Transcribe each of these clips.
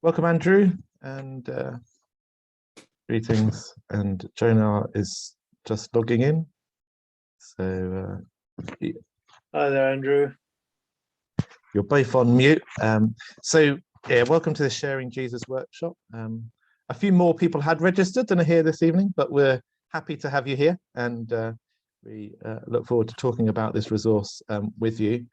Welcome, Andrew, and greetings. And Jonah is just logging in. So Hi there, Andrew. You're both on mute. Welcome to the Sharing Jesus workshop. A few more people had registered than are here this evening, but we're happy to have you here, and we look forward to talking about this resource with you.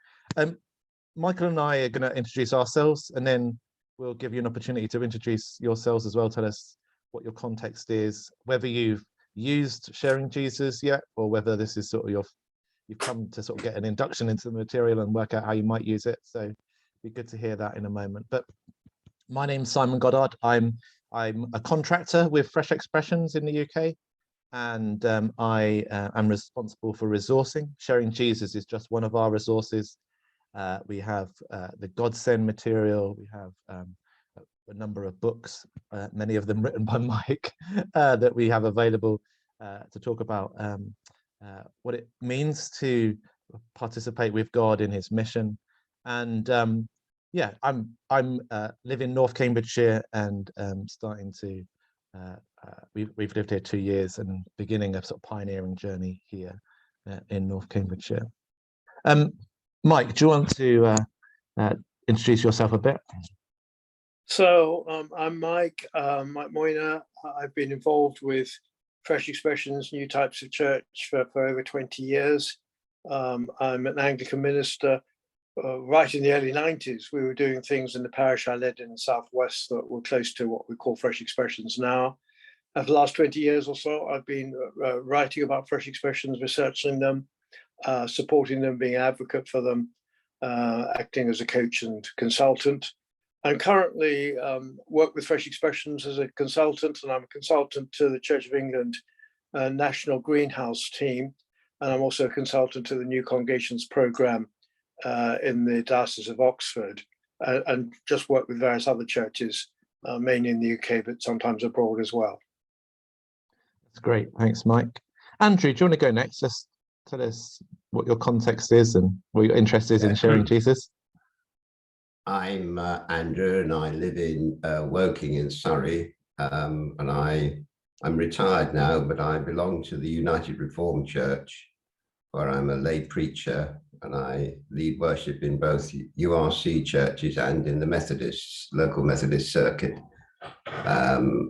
Michael and I are going to introduce ourselves, and then we'll give you an opportunity to introduce yourselves as well. Tell us what your context is, whether you've used Sharing Jesus yet, or whether this is sort of you've come to sort of get an induction into the material and work out how you might use it. So it'd be good to hear that in a moment. But my name's Simon Goddard. I'm a contractor with Fresh Expressions in the UK, and I am responsible for resourcing. Sharing Jesus is just one of our resources. We have the Godsend material. We have a number of books, many of them written by Mike, that we have available to talk about what it means to participate with God in his mission. And yeah, I'm live in North Cambridgeshire, and starting to we've lived here 2 years and beginning a sort of pioneering journey here in North Cambridgeshire. Mike, do you want to introduce yourself a bit? So I'm Mike Moyner. I've been involved with Fresh Expressions, New Types of Church for over 20 years. I'm an Anglican minister. Right in the early 90s, we were doing things in the parish I led in the Southwest that were close to what we call Fresh Expressions now. For the last 20 years or so, I've been writing about Fresh Expressions, researching them, supporting them, being an advocate for them, acting as a coach and consultant. I currently work with Fresh Expressions as a consultant, and I'm a consultant to the Church of England National Greenhouse team, and I'm also a consultant to the New Congregations Programme in the Diocese of Oxford, and just work with various other churches, mainly in the UK, but sometimes abroad as well. That's great. Thanks, Mike. Andrew, do you want to go next? Just tell us what your context is and what your interest is in sharing Jesus. I'm Andrew, and I live in Woking in Surrey, and I'm retired now, but I belong to the United Reformed Church, where I'm a lay preacher, and I lead worship in both URC churches and in the local Methodist circuit.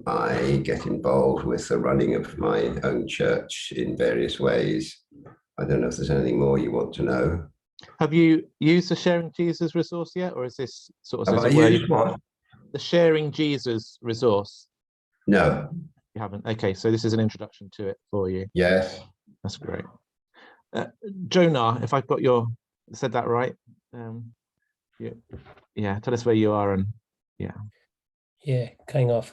I get involved with the running of my own church in various ways. I don't know if there's anything more you want to know. Have you used the Sharing Jesus resource yet, or is this sort of the Sharing Jesus resource? No. You haven't? Okay, so this is an introduction to it for you. Yes. That's great. Jonah, if I've got said that right, yeah, tell us where you are and yeah, kind of.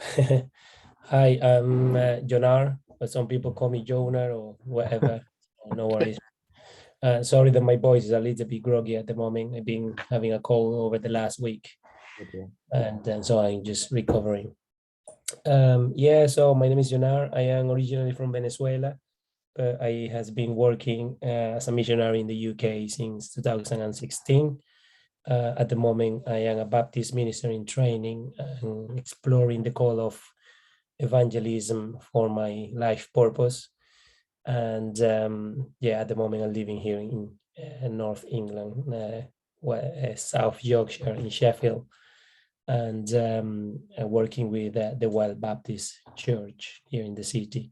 Hi, I'm Jonar, but some people call me Jonah or whatever. No worries. Sorry that my voice is a little bit groggy at the moment. I've been having a cold over the last week, and so I'm just recovering. So my name is Jonar. I am originally from Venezuela, but I has been working as a missionary in the UK since 2016. At the moment, I am a Baptist minister in training and exploring the call of evangelism for my life purpose. And at the moment I'm living here in North England, South Yorkshire in Sheffield, and working with the Wild Baptist Church here in the city,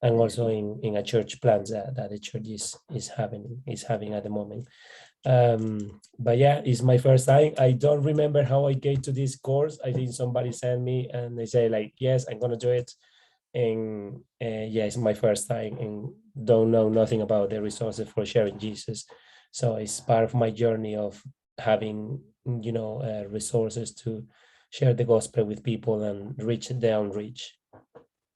and also in a church plant that the church is having at the moment. But yeah, it's my first time. I don't remember how I get to this course. I think somebody sent me and they say like, yes, I'm gonna do it. And it's my first time and don't know nothing about the resources for Sharing Jesus. So it's part of my journey of having, resources to share the gospel with people and reach the unreached.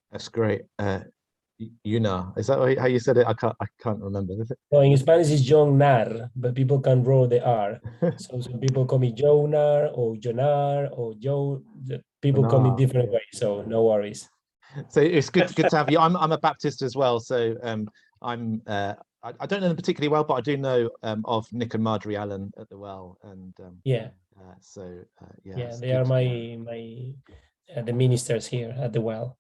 That's great. Is that how you said it? I can't remember. Is it? Well, in Spanish it's Jonar, but people can roll the R. So some people call me Jonar or Jonar or Joe. People call me different ways, so no worries. So it's good to have you. I'm a Baptist as well, so I'm I don't know them particularly well, but I do know of Nick and Marjorie Allen at the Well, and Yeah, yeah, yeah, it's they good are to- the ministers here at the Well,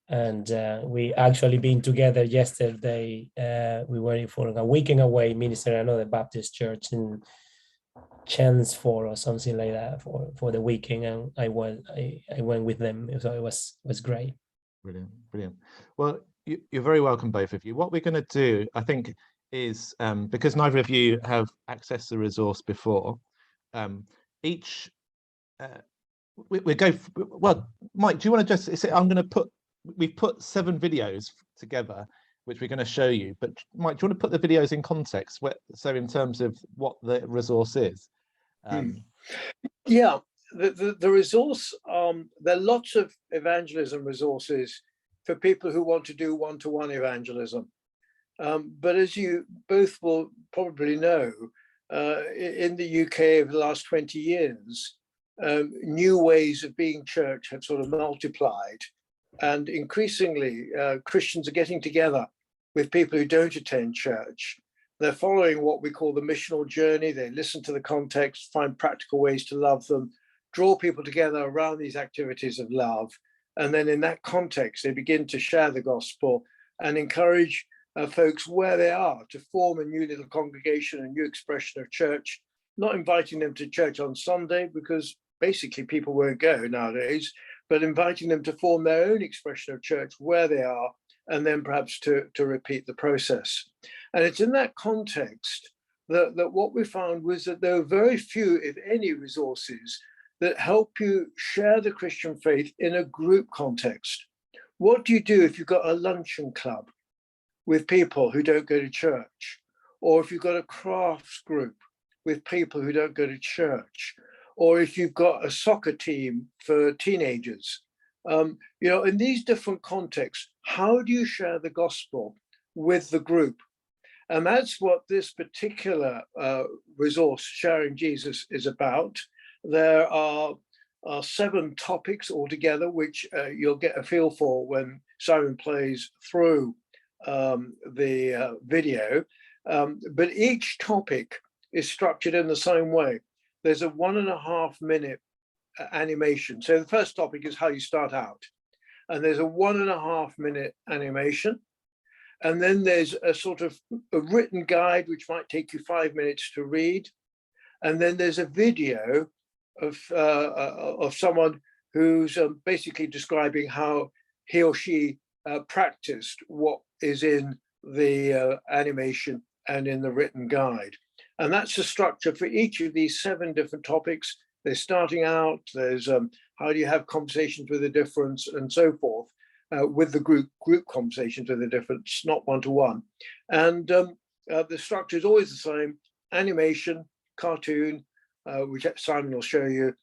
and we actually been together yesterday. We were for a weekend away ministering another Baptist church in Chelmsford or something like that for the weekend, and I went with them, so it was great. Brilliant, brilliant. Well, you're very welcome, both of you. What we're going to do, I think, is because neither of you have accessed the resource before, each we go. Well, Mike, do you want to just? I'm going to we've put 7 videos together, which we're going to show you. But Mike, do you want to put the videos in context? So in terms of what the resource is. Yeah, the resource, there are lots of evangelism resources for people who want to do one-to-one evangelism. But as you both will probably know, in the UK over the last 20 years, new ways of being church have sort of multiplied. And increasingly, Christians are getting together with people who don't attend church. They're following what we call the missional journey. They listen to the context, find practical ways to love them, draw people together around these activities of love. And then in that context, they begin to share the gospel and encourage folks where they are to form a new little congregation, a new expression of church, not inviting them to church on Sunday because basically people won't go nowadays, but inviting them to form their own expression of church where they are, and then perhaps to repeat the process. And it's in that context that what we found was that there are very few, if any, resources that help you share the Christian faith in a group context. What do you do if you've got a luncheon club with people who don't go to church? Or if you've got a crafts group with people who don't go to church? Or if you've got a soccer team for teenagers? In these different contexts, how do you share the gospel with the group? And that's what this particular resource, Sharing Jesus, is about. There are 7 topics altogether, which you'll get a feel for when Simon plays through the video. But each topic is structured in the same way. There's a 1.5 minute animation. So the first topic is how you start out. And there's a 1.5 minute animation. And then there's a sort of a written guide, which might take you 5 minutes to read. And then there's a video of someone who's basically describing how he or she practiced what is in the animation and in the written guide. And that's the structure for each of these 7 different topics. They're starting out, there's how do you have conversations with the difference and so forth, with the group conversations with the difference, not one-to-one. And the structure is always the same: animation, cartoon, which Simon will show you,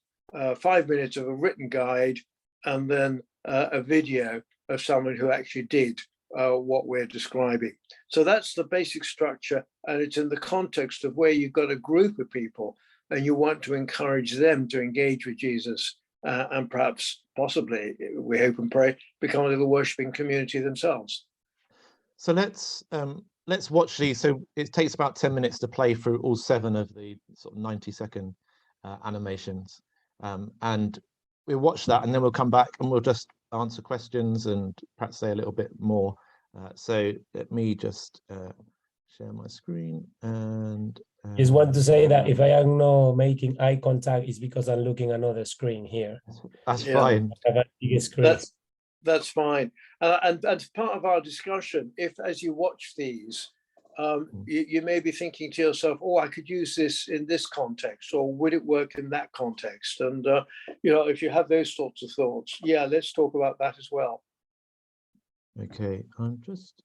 5 minutes of a written guide, and then a video of someone who actually did what we're describing. So that's the basic structure, and it's in the context of where you've got a group of people and you want to encourage them to engage with Jesus and perhaps, possibly, we hope and pray, become a little worshiping community themselves. So let's watch these. So it takes about 10 minutes to play through all 7 of the sort of 90-second animations, and we'll watch that, and then we'll come back and we'll just answer questions and perhaps say a little bit more. So let me just share my screen and Just want to say that if I am not making eye contact, it's because I'm looking another screen here. that's Yeah. fine. I have a big screen. That's fine. And part of our discussion, if as you watch these, you may be thinking to yourself, oh, I could use this in this context, or would it work in that context? And, if you have those sorts of thoughts, yeah, let's talk about that as well. Okay, I'm just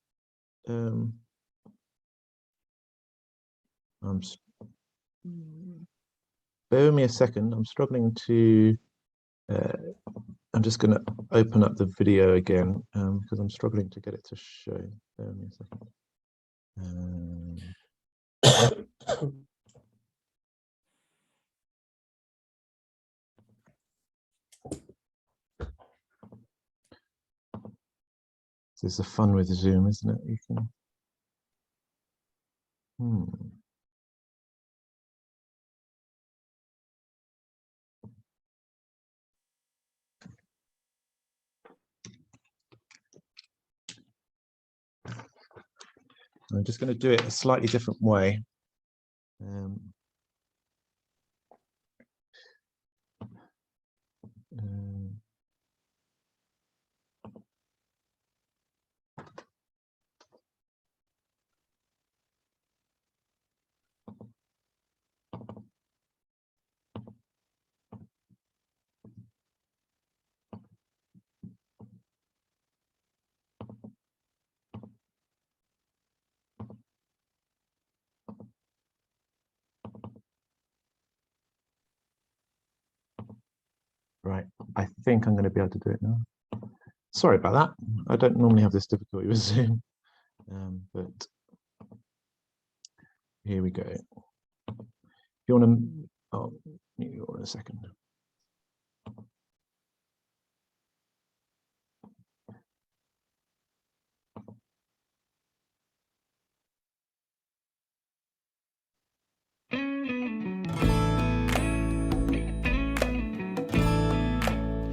bear with me a second. I'm struggling to I'm just going to open up the video again because I'm struggling to get it to show. Bear with me a second. This is the fun with Zoom, isn't it? You can Hmm. I'm just going to do it a slightly different way. Right, I think I'm going to be able to do it now. Sorry about that. I don't normally have this difficulty with Zoom, but here we go. If you want to, oh, you in a second.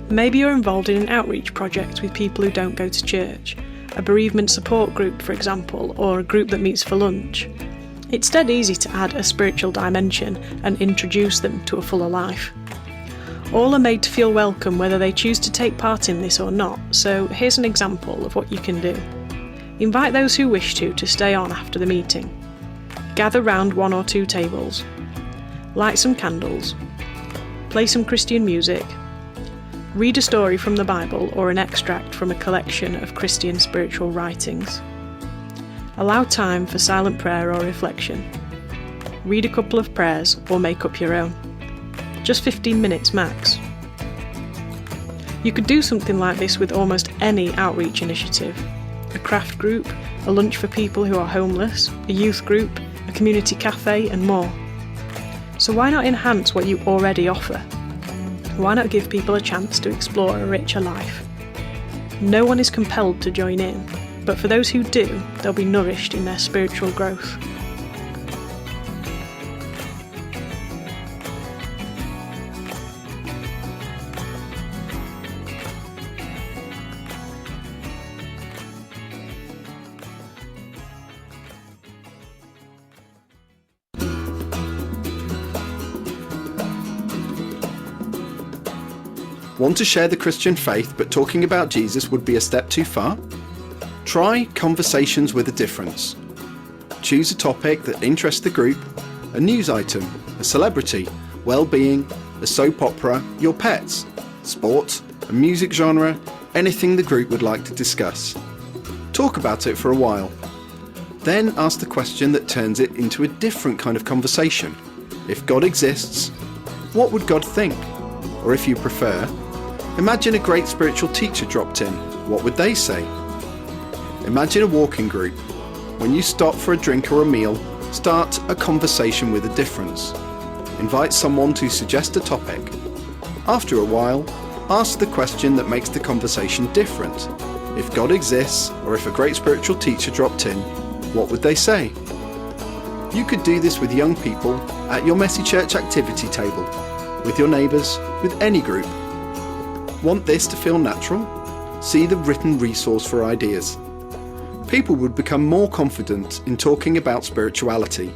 Maybe you're involved in an outreach project with people who don't go to church, a bereavement support group, for example, or a group that meets for lunch. It's dead easy to add a spiritual dimension and introduce them to a fuller life. All are made to feel welcome whether they choose to take part in this or not, so here's an example of what you can do. Invite those who wish to stay on after the meeting. Gather round 1 or 2 tables. Light some candles. Play some Christian music. Read a story from the Bible or an extract from a collection of Christian spiritual writings. Allow time for silent prayer or reflection. Read a couple of prayers or make up your own. Just 15 minutes max. You could do something like this with almost any outreach initiative. A craft group, a lunch for people who are homeless, a youth group, a community cafe, and more. So why not enhance what you already offer? Why not give people a chance to explore a richer life? No one is compelled to join in, but for those who do, they'll be nourished in their spiritual growth. Want to share the Christian faith but talking about Jesus would be a step too far? Try Conversations with a Difference. Choose a topic that interests the group, a news item, a celebrity, well-being, a soap opera, your pets, sport, a music genre, anything the group would like to discuss. Talk about it for a while. Then ask the question that turns it into a different kind of conversation. If God exists, what would God think? Or if you prefer, imagine a great spiritual teacher dropped in. What would they say? Imagine a walking group. When you stop for a drink or a meal, start a conversation with a difference. Invite someone to suggest a topic. After a while, ask the question that makes the conversation different. If God exists, or if a great spiritual teacher dropped in, what would they say? You could do this with young people at your Messy Church activity table, with your neighbours, with any group. Want this to feel natural? See the written resource for ideas. People would become more confident in talking about spirituality.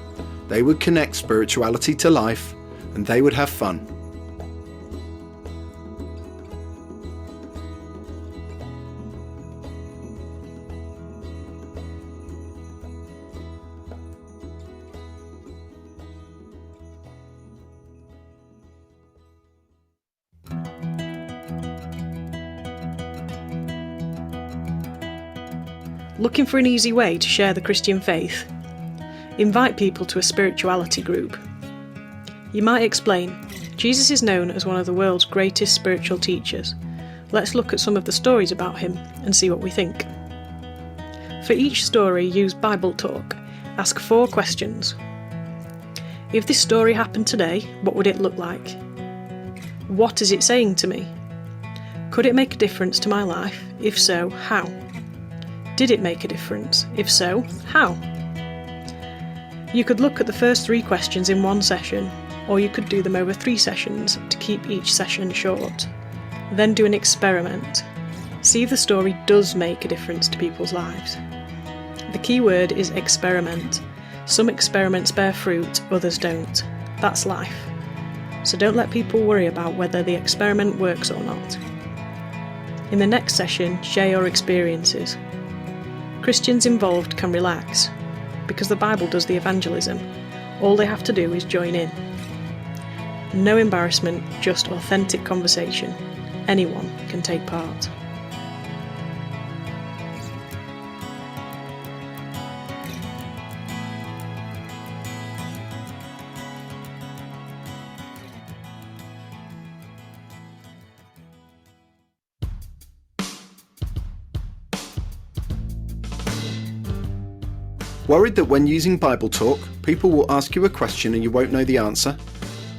They would connect spirituality to life, and they would have fun. Looking for an easy way to share the Christian faith? Invite people to a spirituality group. You might explain, Jesus is known as one of the world's greatest spiritual teachers. Let's look at some of the stories about him and see what we think. For each story, use Bible Talk. Ask 4 questions. If this story happened today, what would it look like? What is it saying to me? Could it make a difference to my life? If so, how? Did it make a difference? If so, how? You could look at the first 3 questions in one session, or you could do them over 3 sessions to keep each session short. Then do an experiment. See if the story does make a difference to people's lives. The key word is experiment. Some experiments bear fruit, others don't. That's life. So don't let people worry about whether the experiment works or not. In the next session, share your experiences. Christians involved can relax, because the Bible does the evangelism. All they have to do is join in. No embarrassment, just authentic conversation. Anyone can take part. Worried that when using Bible Talk, people will ask you a question and you won't know the answer?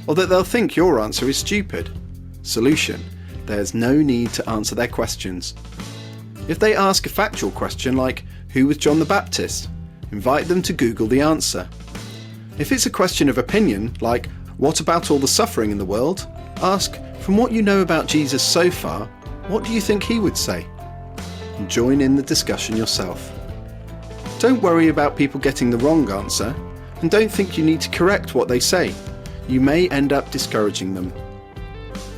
Or that they'll think your answer is stupid? Solution: there's no need to answer their questions. If they ask a factual question like, who was John the Baptist? Invite them to Google the answer. If it's a question of opinion, like, what about all the suffering in the world? Ask, from what you know about Jesus so far, what do you think he would say? And join in the discussion yourself. Don't worry about people getting the wrong answer, and don't think you need to correct what they say. You may end up discouraging them.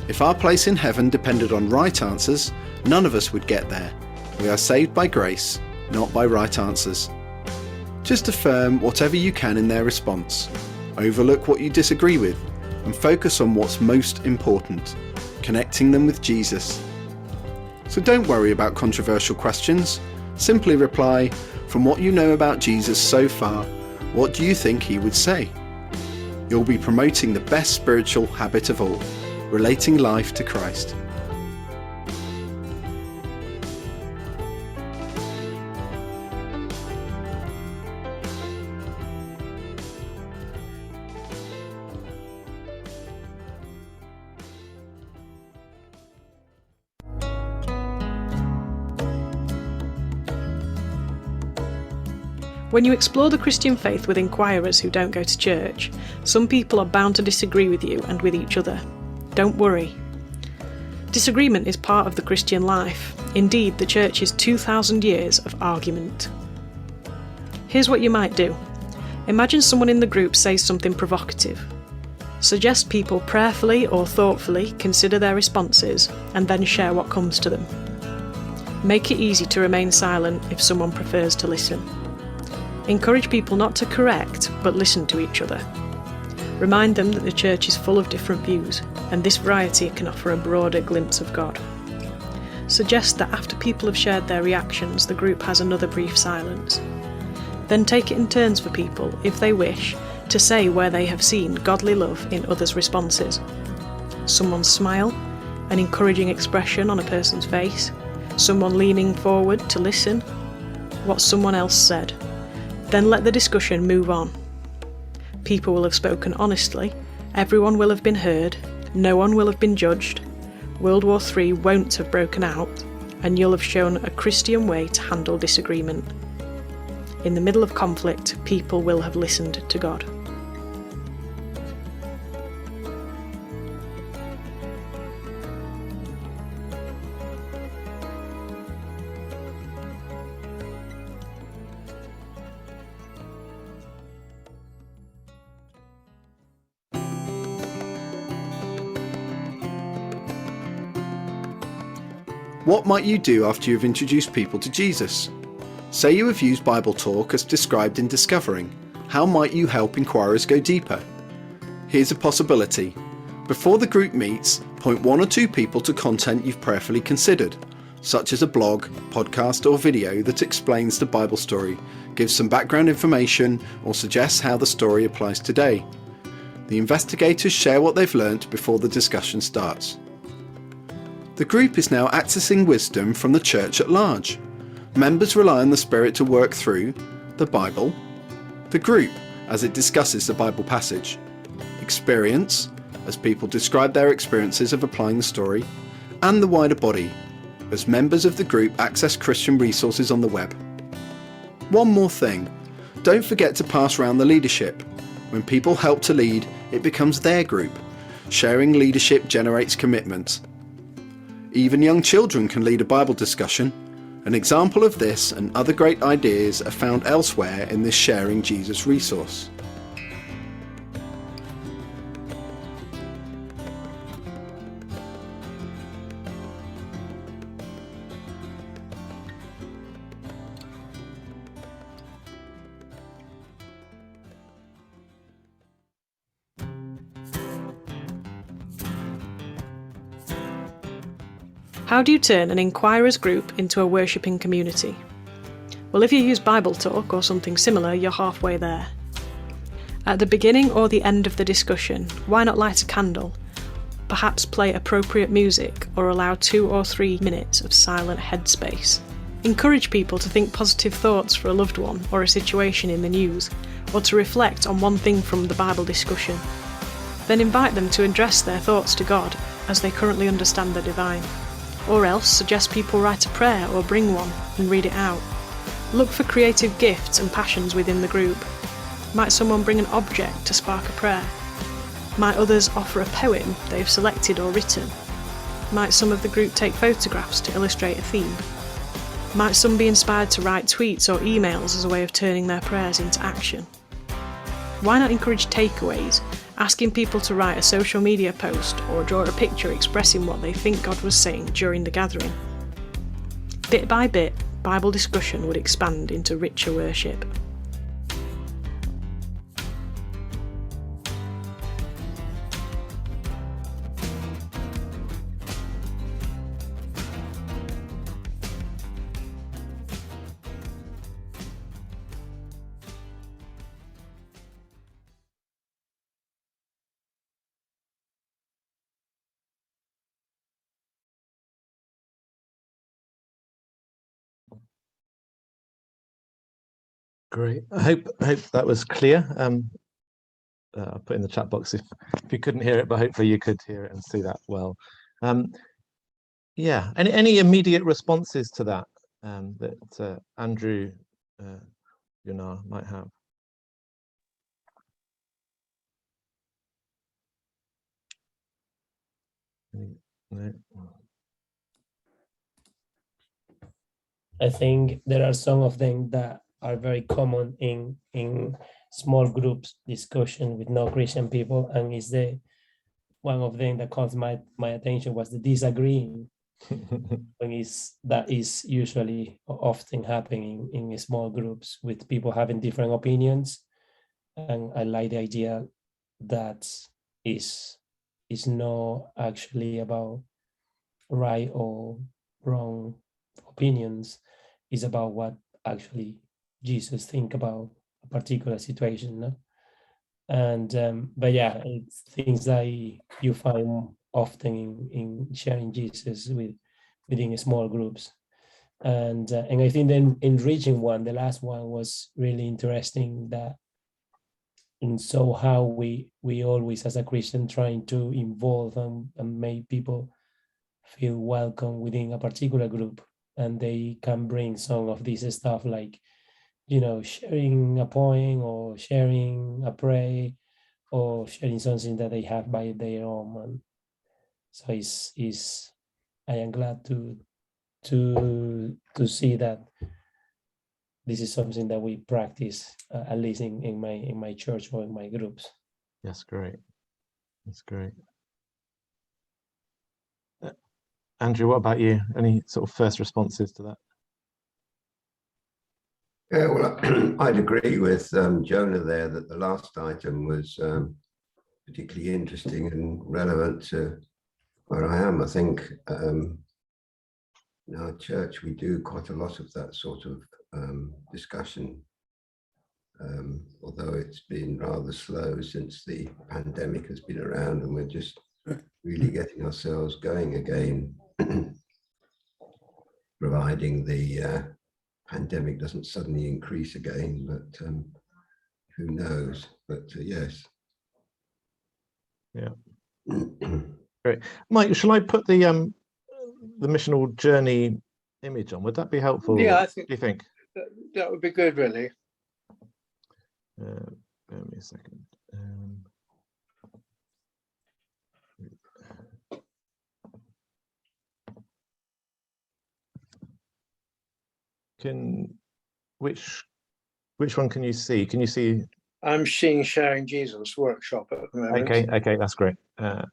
If our place in heaven depended on right answers, none of us would get there. We are saved by grace, not by right answers. Just affirm whatever you can in their response. Overlook what you disagree with, and focus on what's most important, connecting them with Jesus. So don't worry about controversial questions. Simply reply, from what you know about Jesus so far, what do you think he would say? You'll be promoting the best spiritual habit of all, relating life to Christ. When you explore the Christian faith with inquirers who don't go to church, some people are bound to disagree with you and with each other. Don't worry. Disagreement is part of the Christian life. Indeed, the church's 2,000 years of argument. Here's what you might do. Imagine someone in the group says something provocative. Suggest people prayerfully or thoughtfully consider their responses and then share what comes to them. Make it easy to remain silent if someone prefers to listen. Encourage people not to correct, but listen to each other. Remind them that the church is full of different views, and this variety can offer a broader glimpse of God. Suggest that after people have shared their reactions, the group has another brief silence. Then take it in turns for people, if they wish, to say where they have seen godly love in others' responses. Someone's smile, an encouraging expression on a person's face, someone leaning forward to listen, what someone else said. Then let the discussion move on. People will have spoken honestly, everyone will have been heard, no one will have been judged, World War III won't have broken out, and you'll have shown a Christian way to handle disagreement. In the middle of conflict, people will have listened to God. What might you do after you've introduced people to Jesus? Say you have used Bible Talk as described in Discovering. How might you help inquirers go deeper? Here's a possibility. Before the group meets, point 1 or 2 people to content you've prayerfully considered, such as a blog, podcast or video that explains the Bible story, gives some background information or suggests how the story applies today. The investigators share what they've learnt before the discussion starts. The group is now accessing wisdom from the church at large. Members rely on the Spirit to work through the Bible, the group as it discusses the Bible passage, experience as people describe their experiences of applying the story, and the wider body as members of the group access Christian resources on the web. One more thing, Don't forget to pass around the leadership. When people help to lead, it becomes their group. Sharing leadership generates commitment. Even young children can lead a Bible discussion. An example of this and other great ideas are found elsewhere in this Sharing Jesus resource. How do you turn an inquirers group into a worshipping community? Well, if you use Bible Talk or something similar, you're halfway there. At the beginning or the end of the discussion, why not light a candle? Perhaps play appropriate music or allow 2 or 3 minutes of silent headspace. Encourage people to think positive thoughts for a loved one or a situation in the news, or to reflect on one thing from the Bible discussion. Then invite them to address their thoughts to God as they currently understand the divine. Or else suggest people write a prayer or bring one and read it out. Look for creative gifts and passions within the group. Might someone bring an object to spark a prayer? Might others offer a poem they've selected or written? Might some of the group take photographs to illustrate a theme? Might some be inspired to write tweets or emails as a way of turning their prayers into action? Why not encourage takeaways, asking people to write a social media post or draw a picture expressing what they think God was saying during the gathering? Bit by bit, Bible discussion would expand into richer worship. Great. I hope that was clear. I'll put in the chat box if you couldn't hear it, but hopefully you could hear it and see that well. Yeah. Any immediate responses to that that Andrew, Jonar might have? No. I think there are some of them that are very common in small groups discussion with non-Christian people, and is the one of them that caught my attention was the disagreeing. When that is usually often happening in small groups with people having different opinions, and I like the idea that is not actually about right or wrong opinions. Is about what actually Jesus think about a particular situation, no? And but yeah, it's things that you find often in sharing Jesus within small groups, and I think then enriching one, the last one was really interesting. That and so how we always as a Christian trying to involve and make people feel welcome within a particular group, and they can bring some of this stuff like, you know, sharing a poem or sharing a prayer or sharing something that they have by their own. And so I am glad to see that this is something that we practice at least in my church or in my groups. That's great. That's great. Andrew, what about you? Any sort of first responses to that? Yeah, well, I'd agree with Jonah there that the last item was particularly interesting and relevant to where I am. I think in our church we do quite a lot of that sort of discussion, although it's been rather slow since the pandemic has been around, and we're just really getting ourselves going again, providing the pandemic doesn't suddenly increase again, but who knows? But yes. Yeah. Great. Mike, shall I put the missional journey image on? Would that be helpful? Yeah, I think do you think? that would be good, really. Bear me a second. Which one can you see? Can you see? I'm seeing Sharing Jesus workshop at the moment. Okay, that's great. There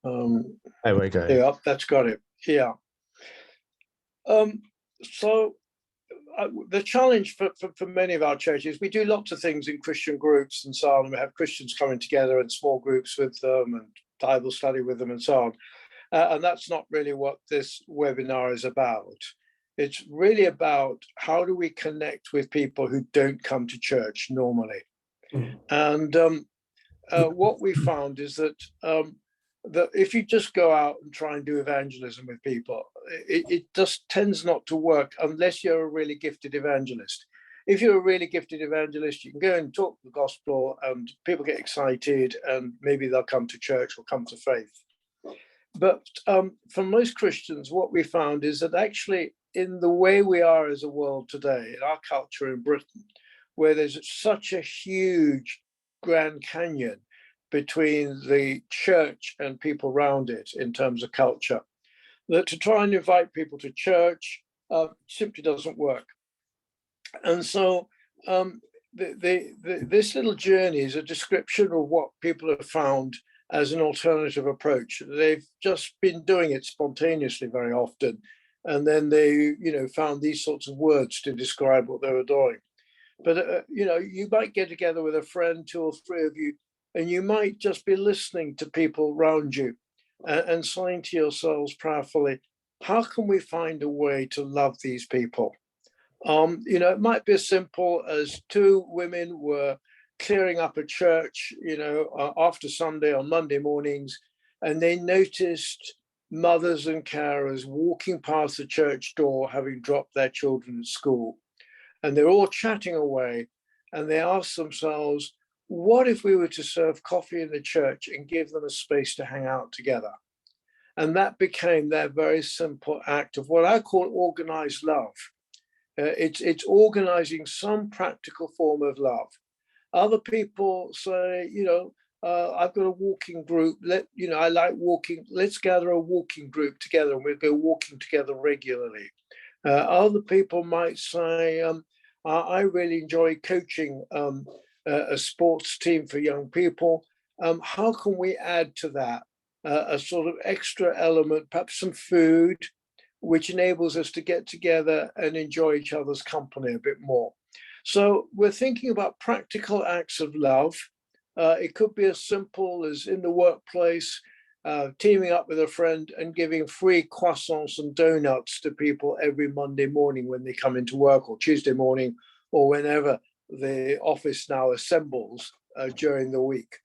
we go. Yeah, that's got it. Yeah. So the challenge for many of our churches, we do lots of things in Christian groups and so on. We have Christians coming together in small groups with them and Bible study with them and so on. And that's not really what this webinar is about. It's really about how do we connect with people who don't come to church normally. And what we found is that that if you just go out and try and do evangelism with people, it just tends not to work unless you're a really gifted evangelist. If you're a really gifted evangelist, you can go and talk the gospel and people get excited and maybe they'll come to church or come to faith. But for most Christians, what we found is that actually in the way we are as a world today, in our culture in Britain, where there's such a huge Grand Canyon between the church and people around it in terms of culture, that to try and invite people to church simply doesn't work. And so this little journey is a description of what people have found as an alternative approach. They've just been doing it spontaneously very often. And then they, found these sorts of words to describe what they were doing. But, you might get together with a friend, 2 or 3 of you, and you might just be listening to people around you and saying to yourselves prayerfully, how can we find a way to love these people? It might be as simple as 2 women were clearing up a church, after Sunday on Monday mornings, and they noticed mothers and carers walking past the church door, having dropped their children at school. And they're all chatting away, and they asked themselves, what if we were to serve coffee in the church and give them a space to hang out together? And that became their very simple act of what I call organized love. It's organizing some practical form of love. Other people say, I've got a walking group. I like walking. Let's gather a walking group together and we'll go walking together regularly. Other people might say, I really enjoy coaching a sports team for young people. How can we add to that a sort of extra element, perhaps some food, which enables us to get together and enjoy each other's company a bit more? So we're thinking about practical acts of love. It could be as simple as in the workplace, teaming up with a friend and giving free croissants and donuts to people every Monday morning when they come into work, or Tuesday morning, or whenever the office now assembles during the week.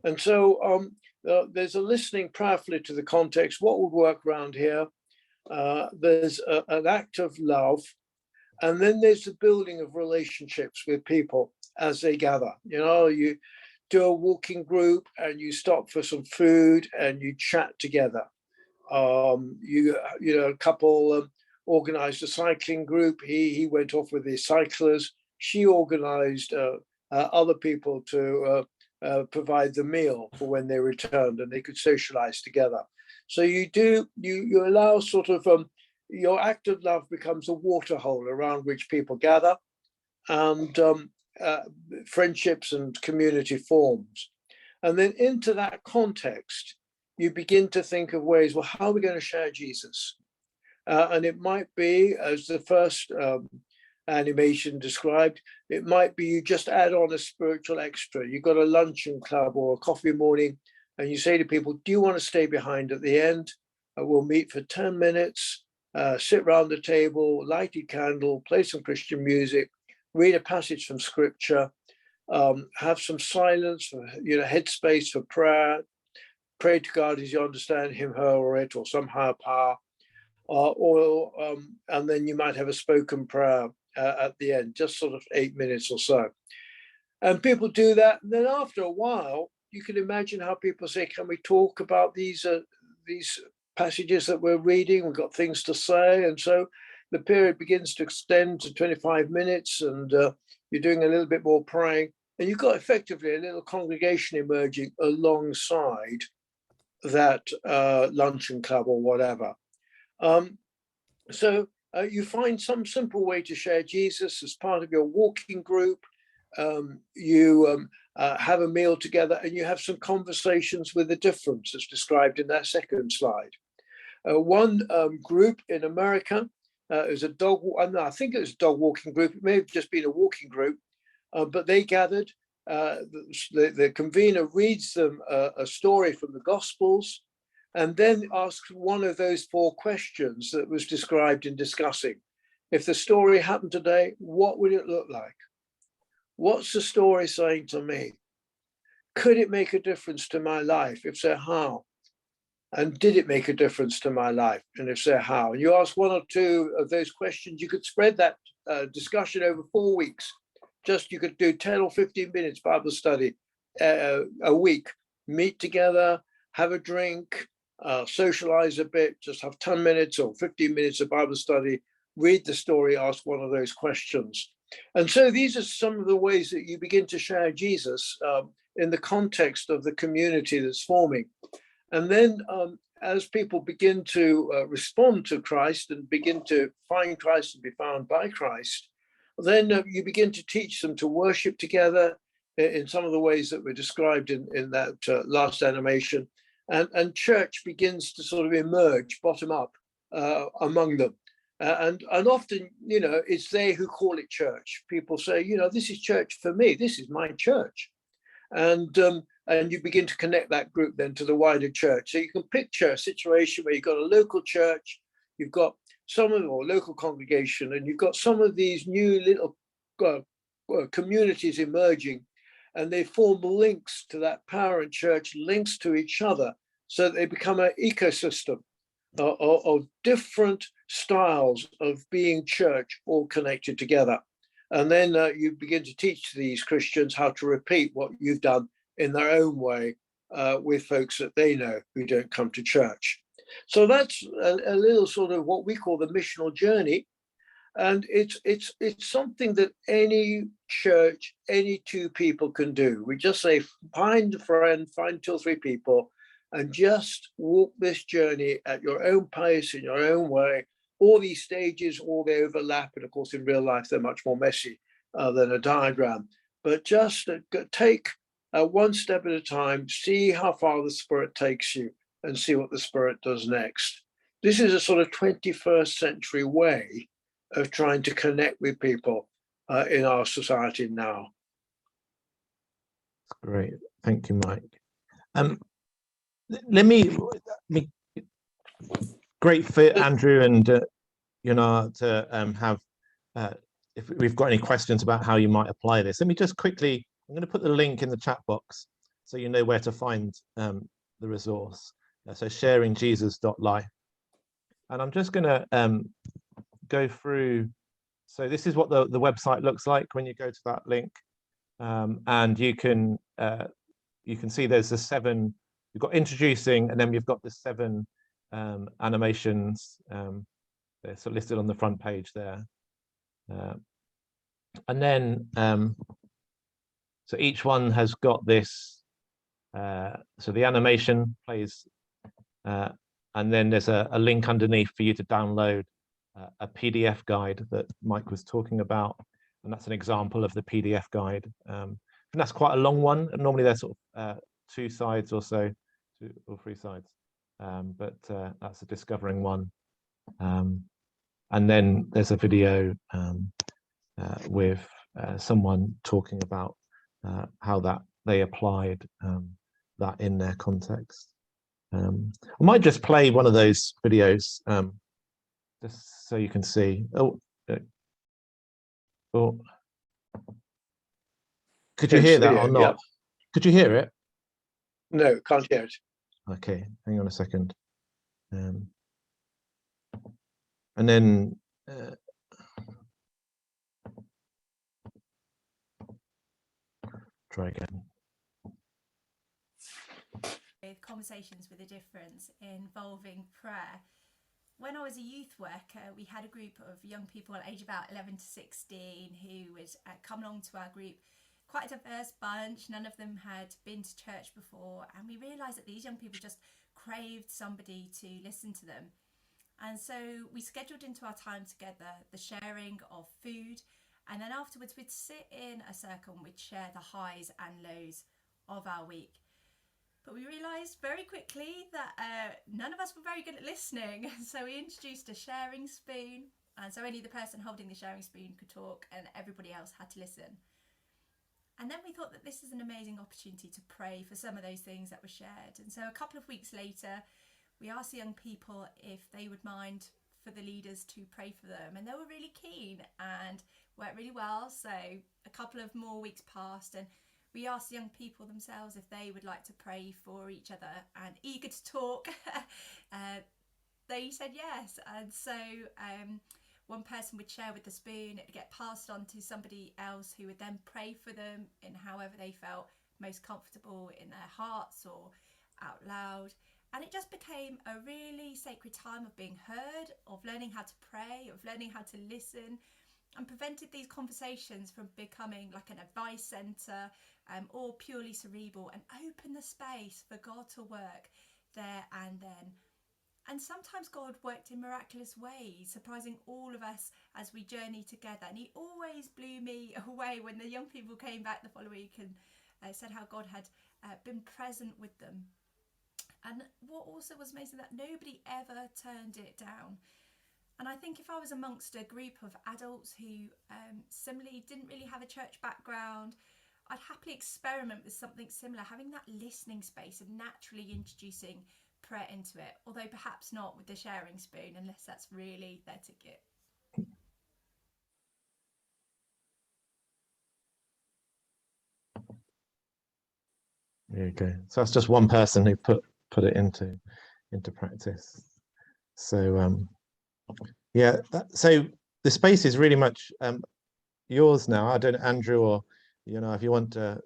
And so there's a listening prayerfully to the context, what would work around here. There's an act of love, and then there's the building of relationships with people as they gather. You do a walking group and you stop for some food and you chat together. A couple organized a cycling group. He went off with his cyclers. She organized other people to provide the meal for when they returned and they could socialize together. So you allow sort of your act of love becomes a water hole around which people gather, and friendships and community forms. And then into that context, you begin to think of ways, well, how are we going to share Jesus? And it might be, as the first animation described, it might be you just add on a spiritual extra. You've got a luncheon club or a coffee morning, and you say to people, do you want to stay behind at the end? We'll meet for 10 minutes, sit around the table, light a candle, play some Christian music, read a passage from scripture, have some silence, headspace for prayer, pray to God as you understand him, her, or it, or some higher power, and then you might have a spoken prayer at the end, just sort of 8 minutes or so. And people do that. And then after a while, you can imagine how people say, can we talk about these passages that we're reading? We've got things to say. And so the period begins to extend to 25 minutes and you're doing a little bit more praying. And you've got effectively a little congregation emerging alongside that luncheon club or whatever. So you find some simple way to share Jesus as part of your walking group. You have a meal together and you have some conversations with the difference as described in that second slide. One group in America is a dog, I think it was a dog walking group. It may have just been a walking group, but they gathered. The convener reads them a story from the Gospels and then asks one of those 4 questions that was described in discussing. If the story happened today, what would it look like? What's the story saying to me? Could it make a difference to my life? If so, how? And did it make a difference to my life? And if so, how? And you ask 1 or 2 of those questions, you could spread that discussion over 4 weeks. You could do 10 or 15 minutes Bible study a week, meet together, have a drink, socialize a bit, just have 10 minutes or 15 minutes of Bible study, read the story, ask one of those questions. And so these are some of the ways that you begin to share Jesus in the context of the community that's forming. And then as people begin to respond to Christ and begin to find Christ and be found by Christ, then you begin to teach them to worship together in some of the ways that were described in that last animation. And church begins to sort of emerge bottom up among them. And often, it's they who call it church. People say, this is church for me. This is my church. And you begin to connect that group then to the wider church. So you can picture a situation where you've got a local church, you've got or local congregation, and you've got some of these new little communities emerging, and they form links to that parent church, links to each other, so that they become an ecosystem of different styles of being church all connected together. And then you begin to teach these Christians how to repeat what you've done in their own way with folks that they know who don't come to church. So that's a little sort of what we call the missional journey. And it's something that any church, any 2 people can do. We just say, find a friend, find 2 or 3 people, and just walk this journey at your own pace, in your own way. All these stages, all they overlap. And of course, in real life, they're much more messy than a diagram. But just take one step at a time, see how far the Spirit takes you, and see what the Spirit does next. This is a sort of 21st century way of trying to connect with people in our society now. Great. Thank you, Mike. Let me great for Andrew and to have if we've got any questions about how you might apply this. Let me just quickly, I'm going to put the link in the chat box so you know where to find the resource. So sharingjesus.life. And I'm just going to go through. So this is what the website looks like when you go to that link. And you can see there's the 7, you've got introducing, and then you've got the 7 animations. They're sort of listed on the front page there. And then, so each one has got this, so the animation plays, and then there's a link underneath for you to download a PDF guide that Mike was talking about. And that's an example of the PDF guide. And that's quite a long one. And normally they're sort of 2 sides or so, 2 or 3 sides. But that's a discovering one. And then there's a video with someone talking about how that they applied that in their context. I might just play one of those videos just so you can see. Oh, could you hear that or not? Yeah. Could you hear it? No, can't hear it. Okay, hang on a second. And then try again. Conversations with a Difference involving prayer. When I was a youth worker, we had a group of young people aged about 11 to 16 who would come along to our group quite a diverse bunch. None of them had been to church before, and we realised that these young people just craved somebody to listen to them. And so we scheduled into our time together the sharing of food, and then afterwards we'd sit in a circle and we'd share the highs and lows of our week. But we realised very quickly that none of us were very good at listening, so we introduced a sharing spoon, and so only the person holding the sharing spoon could talk and everybody else had to listen. And then we thought that this is an amazing opportunity to pray for some of those things that were shared. And so a couple of weeks later, we asked the young people if they would mind for the leaders to pray for them, and they were really keen and worked really well. So a couple of more weeks passed, and we asked the young people themselves if they would like to pray for each other, and eager to talk, they said yes. And so one person would share with the spoon, it would get passed on to somebody else who would then pray for them in however they felt most comfortable in their hearts or out loud. And it just became a really sacred time of being heard, of learning how to pray, of learning how to listen, and prevented these conversations from becoming like an advice centre or purely cerebral, and opened the space for God to work there and then. And sometimes God worked in miraculous ways, surprising all of us as we journeyed together. And he always blew me away when the young people came back the following week and said how God had been present with them. And what also was amazing, that nobody ever turned it down. And I think if I was amongst a group of adults who similarly didn't really have a church background, I'd happily experiment with something similar, having that listening space and naturally introducing prayer into it, although perhaps not with the sharing spoon, unless that's really their ticket. There you go. So that's just one person who put it into practice. So yeah, so the space is really much yours now. I don't know, Andrew, or if you want to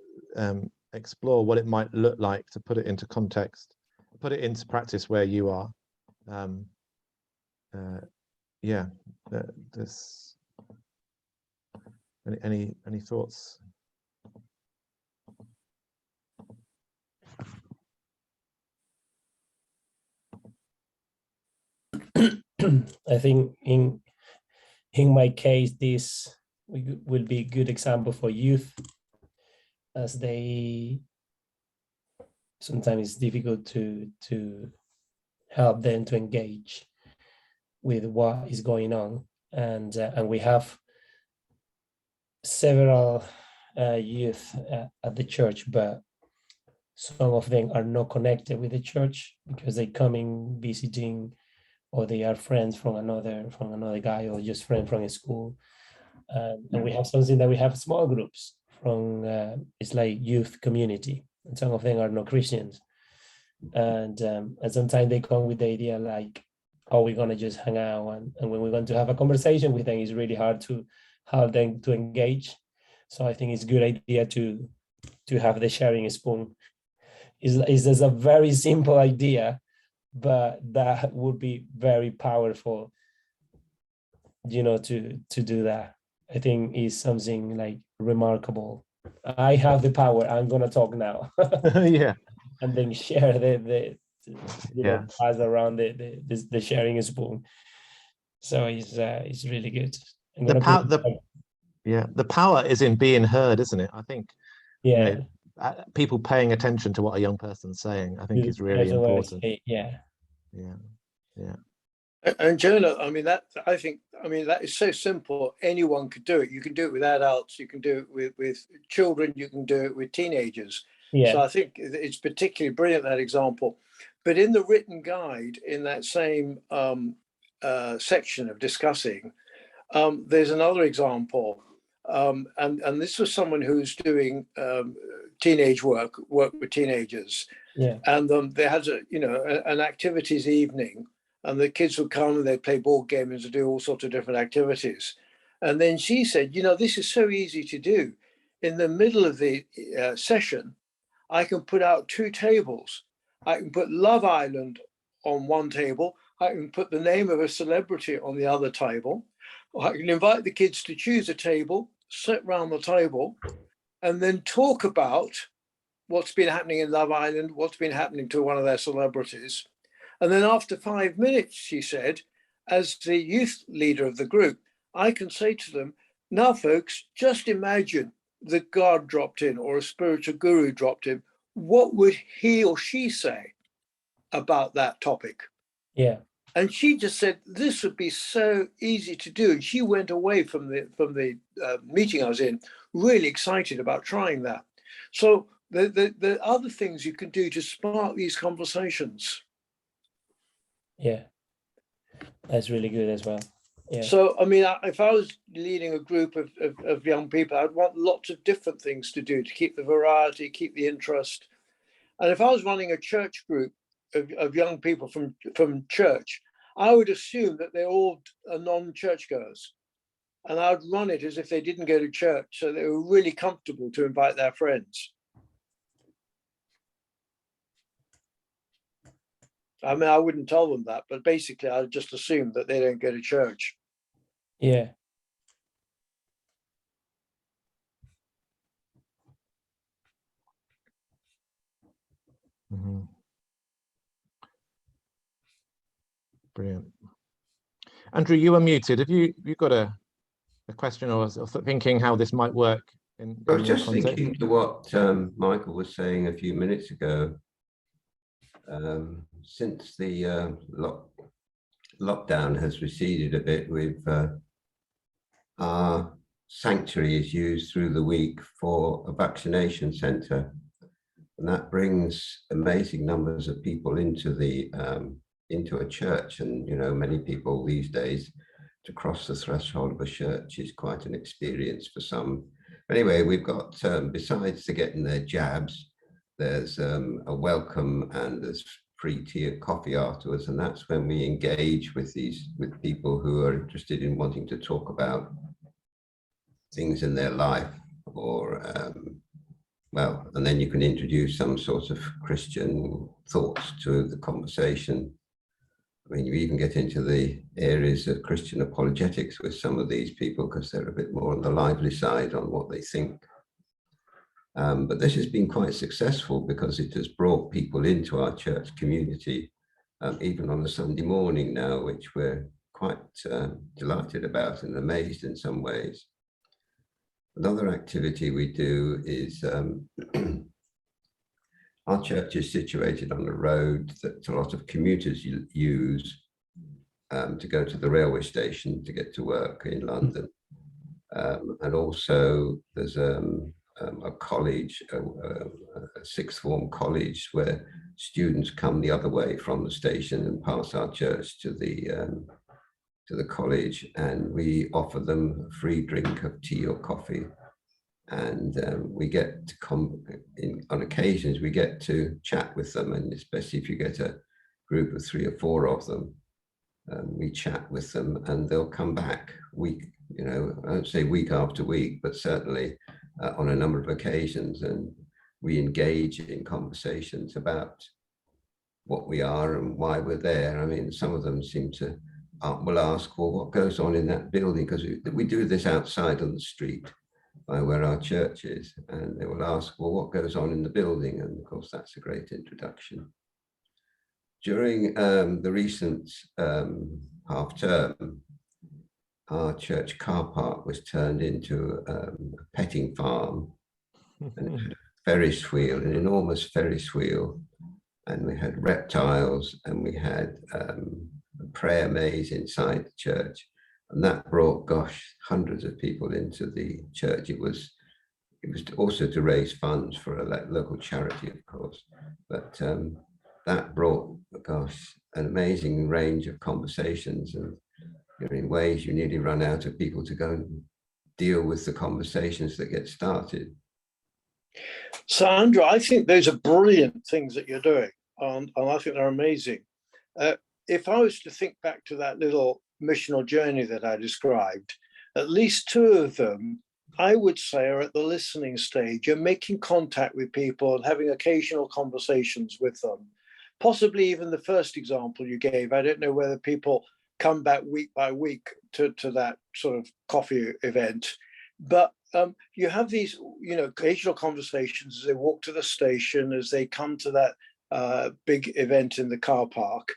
explore what it might look like to put it into context, put it into practice where you are. Yeah, there's any thoughts? I think in my case, this will be a good example for youth, as they sometimes it's difficult to help them to engage with what is going on, and we have several youth at the church, but some of them are not connected with the church because they come in visiting, or they are friends from another guy, or just friends from a school. And we have something that we have small groups from, it's like youth community, and some of them are not Christians. And sometimes they come with the idea like, oh, we're gonna just hang out, and when we're going to have a conversation with them, it's really hard to have them to engage. So I think it's a good idea to have the sharing spoon. It's just a very simple idea, but that would be very powerful, to do that. I think is something like remarkable. I have the power, I'm gonna talk now. Yeah. And then share the Yeah. pass around the sharing spoon. So it's really good. The power is in being heard, isn't it? I think people paying attention to what a young person's saying, I think is really important. Yeah. And Jonah, that is so simple. Anyone could do it. You can do it with adults. You can do it with children. You can do it with teenagers. Yeah. So I think it's particularly brilliant, that example. But in the written guide, in that same section of discussing, there's another example. And this was someone who's doing teenage work with teenagers. Yeah. And they had an activities evening, and the kids would come and they'd play board games and do all sorts of different activities. And then she said, this is so easy to do. In the middle of the session, I can put out 2 tables. I can put Love Island on one table. I can put the name of a celebrity on the other table. I can invite the kids to choose a table, sit round the table, and then talk about what's been happening in Love Island, what's been happening to one of their celebrities. And then after 5 minutes, she said, as the youth leader of the group, I can say to them, now, folks, just imagine that God dropped in or a spiritual guru dropped in. What would he or she say about that topic? Yeah. And she just said, this would be so easy to do. And she went away from the meeting I was in, really excited about trying that. So the other things you can do to spark these conversations. Yeah. That's really good as well. Yeah. So, I mean, if I was leading a group of young people, I'd want lots of different things to do to keep the variety, keep the interest. And if I was running a church group of young people from church, I would assume that they're all non-churchgoers. And I'd run it as if they didn't go to church, so they were really comfortable to invite their friends. I mean, I wouldn't tell them that, but basically I would just assume that they don't go to church. Yeah. Mhm. Brilliant. Andrew, you are muted. Have you got a question or thinking how this might work in I was your just context? thinking to what Michael was saying a few minutes ago. Since the lockdown has receded a bit, our sanctuary is used through the week for a vaccination centre, and that brings amazing numbers of people into a church. And many people these days, to cross the threshold of a church is quite an experience for some. Anyway, we've got besides to getting their jabs, there's a welcome and there's free tea and coffee afterwards, and that's when we engage with people who are interested in wanting to talk about things in their life, or and then you can introduce some sort of Christian thoughts to the conversation. I mean, you even get into the areas of Christian apologetics with some of these people, because they're a bit more on the lively side on what they think. But this has been quite successful because it has brought people into our church community, even on a Sunday morning now, which we're quite delighted about and amazed in some ways. Another activity we do is our church is situated on a road that a lot of commuters use to go to the railway station to get to work in London. And also there's a college, a sixth form college, where students come the other way from the station and pass our church to the college, and we offer them a free drink of tea or coffee. And we get to come in on occasions, we get to chat with them, and especially if you get a group of 3 or 4 of them, we chat with them, and they'll come back week, I don't say week after week, but certainly on a number of occasions, and we engage in conversations about what we are and why we're there. I mean, some of them seem to will ask, well, what goes on in that building? Because we do this outside on the street by where our church is, and they will ask, well, what goes on in the building? And of course, that's a great introduction. During the recent half term, our church car park was turned into a petting farm, and it had a Ferris wheel, an enormous Ferris wheel, and we had reptiles, and we had a prayer maze inside the church, and that brought, hundreds of people into the church. It was also to raise funds for a local charity, of course, but that brought, an amazing range of conversations, and in ways you nearly run out of people to go and deal with the conversations that get started. So, Andrew, I think those are brilliant things that you're doing, and I think they're amazing. If I was to think back to that little missional journey that I described, at least 2 of them, I would say, are at the listening stage. You're making contact with people and having occasional conversations with them. Possibly even the first example you gave, I don't know whether people come back week by week to that sort of coffee event, but you have these, occasional conversations as they walk to the station, as they come to that big event in the car park.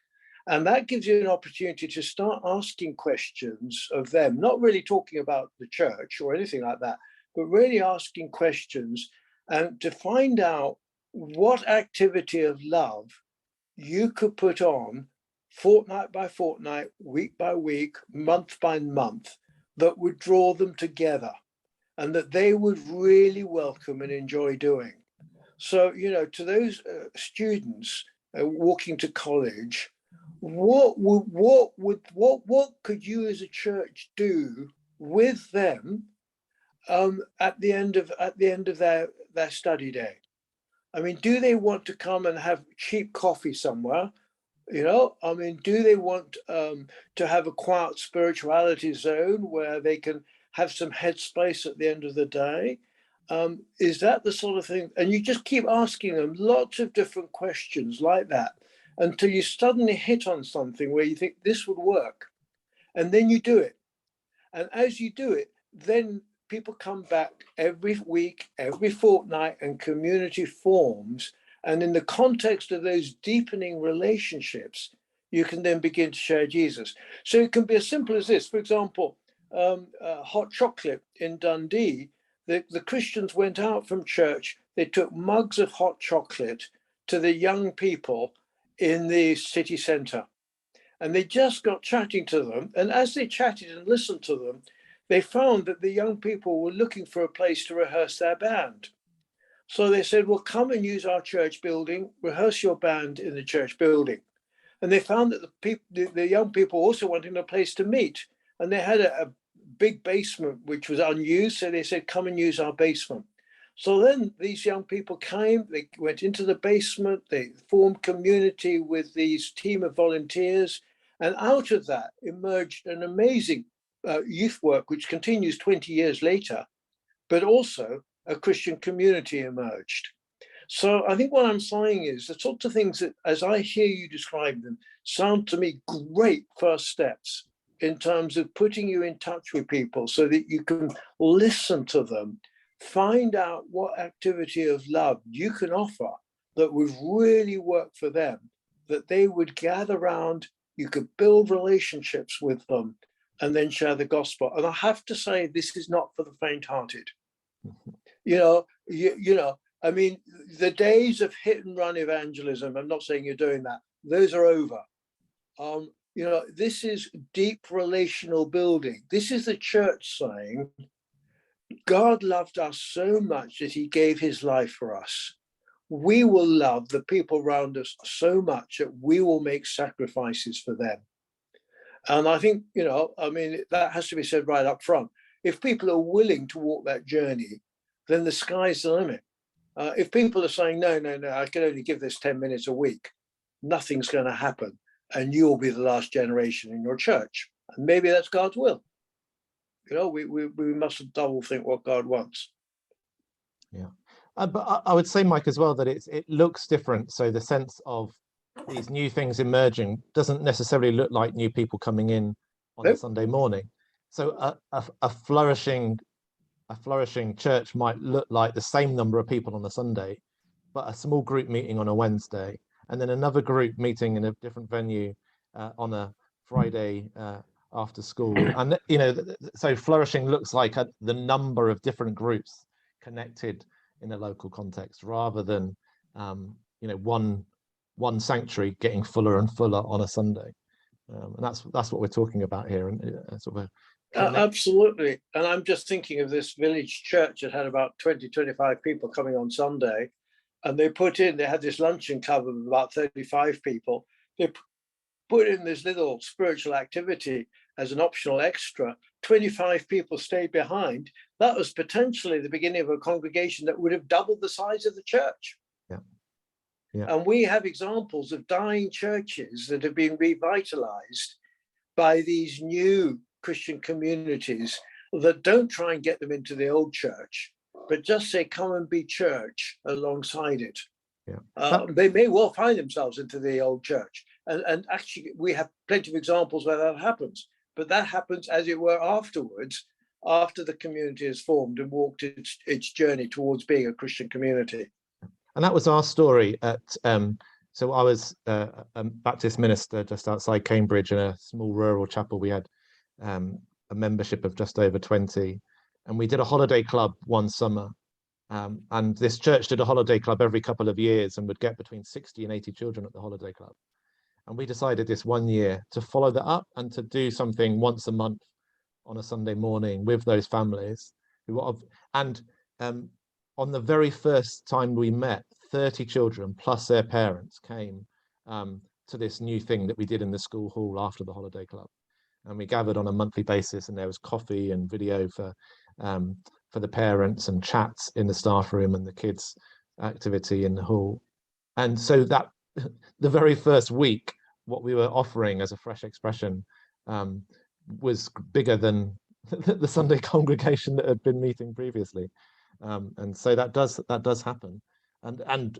And that gives you an opportunity to start asking questions of them, not really talking about the church or anything like that, but really asking questions and to find out what activity of love you could put on fortnight by fortnight, week by week, month by month, that would draw them together and that they would really welcome and enjoy doing. So, to those students walking to college, what could you as a church do with them at the end of their study day? I mean, do they want to come and have cheap coffee somewhere? Do they want to have a quiet spirituality zone where they can have some headspace at the end of the day? Is that the sort of thing? And you just keep asking them lots of different questions like that until you suddenly hit on something where you think this would work. And then you do it. And as you do it, then people come back every week, every fortnight, and community forms. And in the context of those deepening relationships, you can then begin to share Jesus. So it can be as simple as this. For example, hot chocolate in Dundee, the Christians went out from church, they took mugs of hot chocolate to the young people in the city centre. And they just got chatting to them. And as they chatted and listened to them, they found that the young people were looking for a place to rehearse their band. So they said, well, come and use our church building, rehearse your band in the church building. And they found that the young people also wanted a place to meet. And they had a big basement, which was unused. So they said, come and use our basement. So then these young people came, they went into the basement, they formed community with these team of volunteers. And out of that emerged an amazing youth work, which continues 20 years later, but also a Christian community emerged. So I think what I'm saying is the sorts of things that, as I hear you describe them, sound to me great first steps in terms of putting you in touch with people so that you can listen to them, find out what activity of love you can offer that would really work for them, that they would gather around, you could build relationships with them, and then share the gospel. And I have to say, this is not for the faint-hearted. I mean, the days of hit and run evangelism, I'm not saying you're doing that, those are over. This is deep relational building. This is the church saying, God loved us so much that he gave his life for us. We will love the people around us so much that we will make sacrifices for them. And I think, that has to be said right up front. If people are willing to walk that journey, then the sky's the limit. If people are saying, no, I can only give this 10 minutes a week, nothing's going to happen. And you'll be the last generation in your church. And maybe that's God's will. We mustn't double think what God wants. Yeah. But I would say, Mike, as well, that it looks different. So the sense of these new things emerging doesn't necessarily look like new people coming in on a Sunday morning. So a flourishing church might look like the same number of people on a Sunday, but a small group meeting on a Wednesday, and then another group meeting in a different venue on a Friday after school. And so flourishing looks like the number of different groups connected in a local context, rather than one sanctuary getting fuller and fuller on a Sunday. And that's what we're talking about here. And sort of absolutely. And I'm just thinking of this village church that had about 20-25 people coming on Sunday, and they had this luncheon club of about 35 people. They put in this little spiritual activity as an optional extra. 25 people stayed behind. That was potentially the beginning of a congregation that would have doubled the size of the church. Yeah. And we have examples of dying churches that have been revitalized by these new Christian communities that don't try and get them into the old church, but just say, come and be church alongside it. Yeah. They may well find themselves into the old church. And actually, we have plenty of examples where that happens. But that happens, as it were, afterwards, after the community is formed and walked its journey towards being a Christian community. And that was our story at, so I was a Baptist minister just outside Cambridge in a small rural chapel. We had a membership of just over 20, and we did a holiday club one summer. And this church did a holiday club every couple of years and would get between 60 and 80 children at the holiday club. And we decided this one year to follow that up and to do something once a month on a Sunday morning with those families and on the very first time we met, 30 children plus their parents came to this new thing that we did in the school hall after the holiday club. And we gathered on a monthly basis, and there was coffee and video for the parents and chats in the staff room and the kids activity in the hall. And so that the very first week, what we were offering as a fresh expression was bigger than the Sunday congregation that had been meeting previously. And so that does happen. And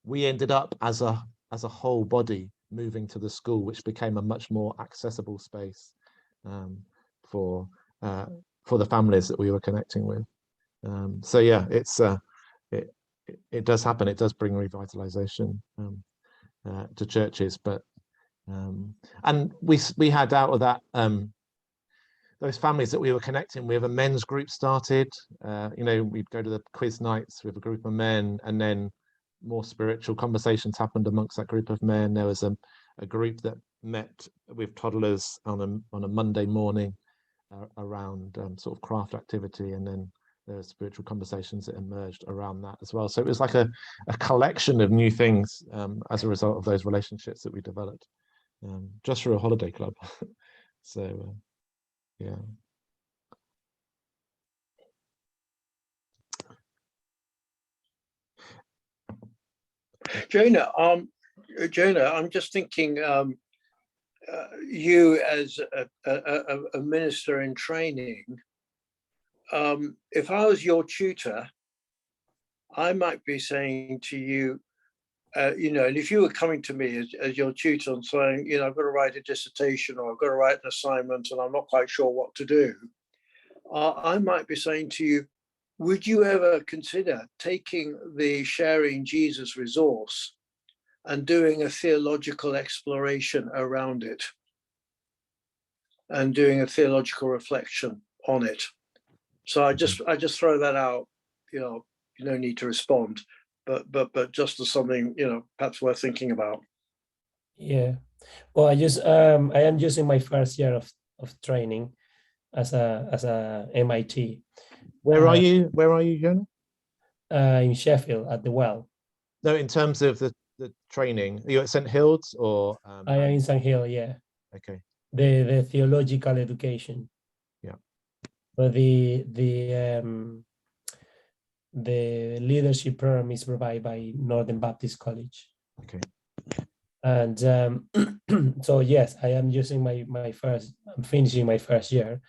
we ended up as a whole body moving to the school, which became a much more accessible space for the families that we were connecting with. So yeah, it does happen. It does bring revitalization to churches, but and we had out of that those families that we were connecting with, a men's group started. We'd go to the quiz nights with a group of men, and then more spiritual conversations happened amongst that group of men. There was a group that met with toddlers on a Monday morning around sort of craft activity, and then there were spiritual conversations that emerged around that as well. So it was like a collection of new things as a result of those relationships that we developed just through a holiday club. So yeah. Jonah, I'm just thinking, you as a minister in training, if I was your tutor, I might be saying to you, and if you were coming to me as your tutor and saying, I've got to write a dissertation or I've got to write an assignment and I'm not quite sure what to do, I might be saying to you, would you ever consider taking the Sharing Jesus resource and doing a theological exploration around it and doing a theological reflection on it? So I just throw that out, you no need to respond, but just as something, perhaps worth thinking about. Yeah, well, I am just in my first year of training as a MIT. Where are you, Jonah? In Sheffield at the Well. No, in terms of the training, are you at St. Hildes or? I am in St. Hill, yeah. Okay. The theological education. Yeah. But the leadership program is provided by Northern Baptist College. Okay. And so yes, I am using I'm finishing my first year,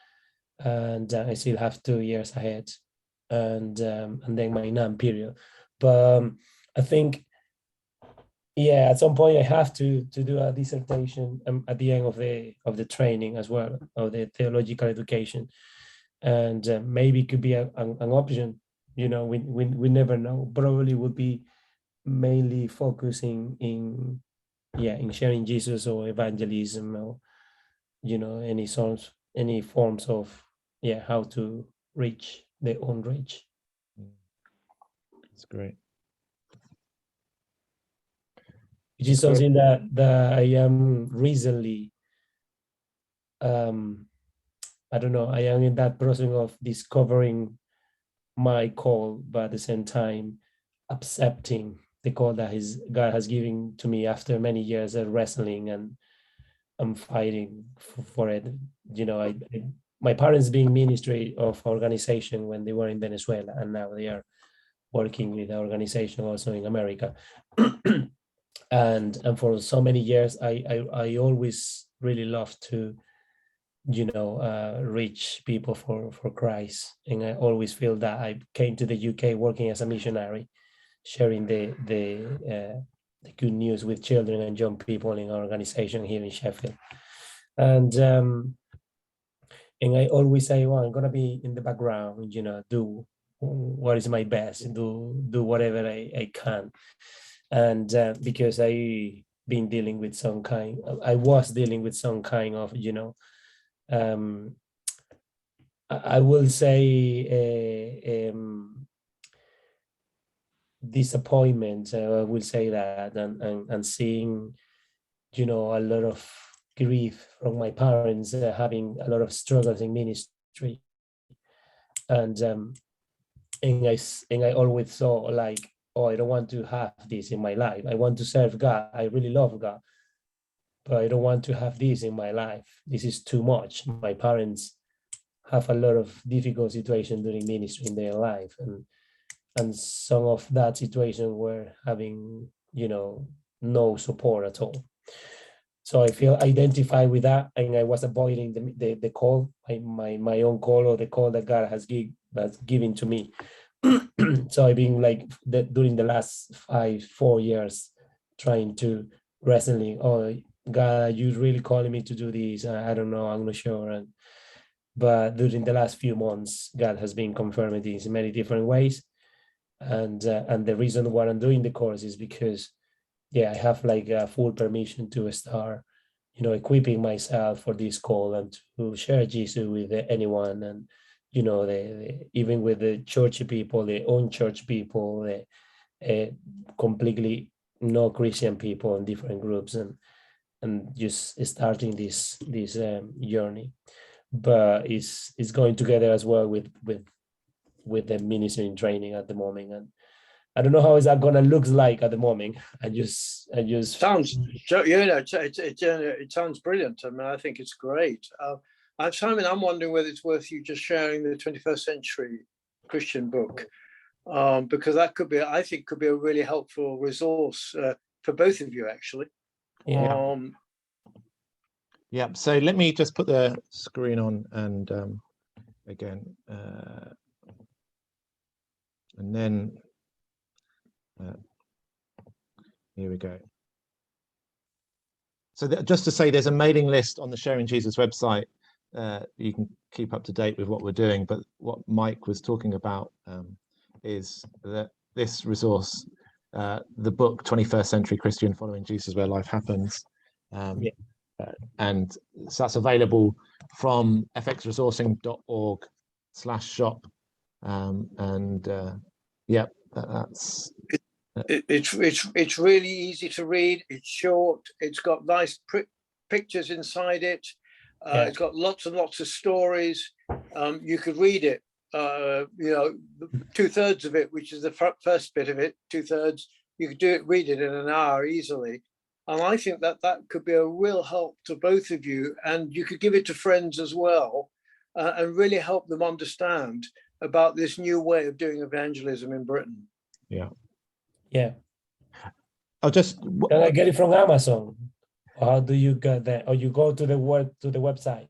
and I still have 2 years ahead, and then my NAM period. But I think, yeah, at some point I have to do a dissertation at the end of the training as well, of the theological education, and maybe it could be an option. We never know. Probably would be mainly focusing in sharing Jesus or evangelism, or any forms of how to reach the unreached. That's great. Which is something that I am recently, I don't know, I am in that process of discovering my call, but at the same time accepting the call that God has given to me after many years of wrestling and I'm fighting for it. My parents being ministry of organization when they were in Venezuela, and now they are working with the organization also in America. And for so many years, I always really loved to, reach people for Christ. And I always feel that I came to the UK working as a missionary, sharing the good news with children and young people in our organization here in Sheffield. And And I always say, well, I'm gonna be in the background, you know, do what is my best, do whatever I can. And because I was dealing with some kind of, you know, I will say disappointment. I will say that, and seeing, you know, a lot of grief from my parents, having a lot of struggles in ministry, and I always thought like, oh, I don't want to have this in my life. I want to serve God. I really love God, but I don't want to have this in my life. This is too much. My parents have a lot of difficult situations during ministry in their life, and some of that situation were having, you know, no support at all. So I feel identified with that, and I was avoiding the call, my own call, or the call that God has given to me. So I've been like during the last 4 years trying to wrestling. Oh God, are you really calling me to do this? I don't know. I'm not sure. But during the last few months, God has been confirming this in many different ways. And the reason why I'm doing the course is because, yeah, I have like a full permission to start, you know, equipping myself for this call and to share Jesus with anyone, and, you know, even with the church people, the own church people, the completely no Christian people in different groups, and just starting this journey. But it's going together as well with the ministry in training at the moment, and I don't know how is that gonna look like at the moment. I just Sounds, you know, it sounds brilliant. I mean, I think it's great. Simon, I'm wondering whether it's worth you just sharing the 21st Century Christian book, because that could be, I think, could be a really helpful resource for both of you, actually. Yeah. Yeah, so let me just put the screen on, and again, and then here we go. So just to say, there's a mailing list on the Sharing Jesus website. You can keep up to date with what we're doing, but what Mike was talking about is that this resource, the book 21st Century Christian Following Jesus Where Life Happens, and so that's available from fxresourcing.org/shop, and yeah, that's it's really easy to read. It's short. It's got nice pictures inside it. It's got lots and lots of stories. You could read it. You know, 2/3 of it, which is the first bit of it, 2/3. You could read it in an hour easily. And I think that could be a real help to both of you. And you could give it to friends as well, and really help them understand about this new way of doing evangelism in Britain. Yeah. Yeah. I'll just. Can I get it from Amazon? Or how do you get that? Or you go to the website?